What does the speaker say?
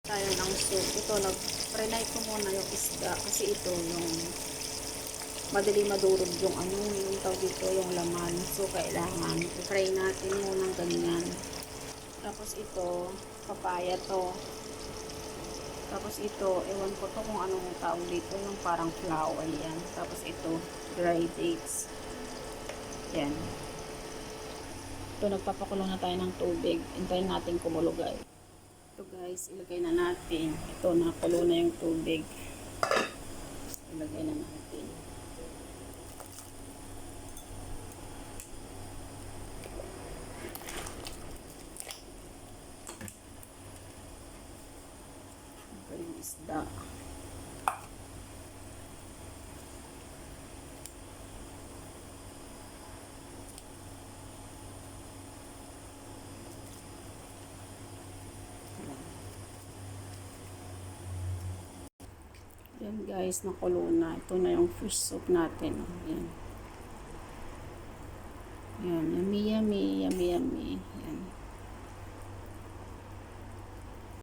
Tayo ng soup. Ito, nag-fry ko muna yung isda kasi ito yung madali madurog yung yung tawag dito, yung laman. So, kailangan i-fry natin muna ganyan. Tapos ito, papaya to. Tapos ito, ewan ko to kung anong tawag dito, yung parang flower yan. Tapos ito, dry dates. Yan. Ito, nagpapakulo na tayo ng tubig. Hintayin natin kumulo, guys. Ito guys, ilagay na natin. Ito, nakulo na yung tubig. Ilagay na natin. Ito yung isda. Yan guys, nakulo na. Ito na yung fish soup natin. Yan. Yan, yummy, yummy, yummy, yummy.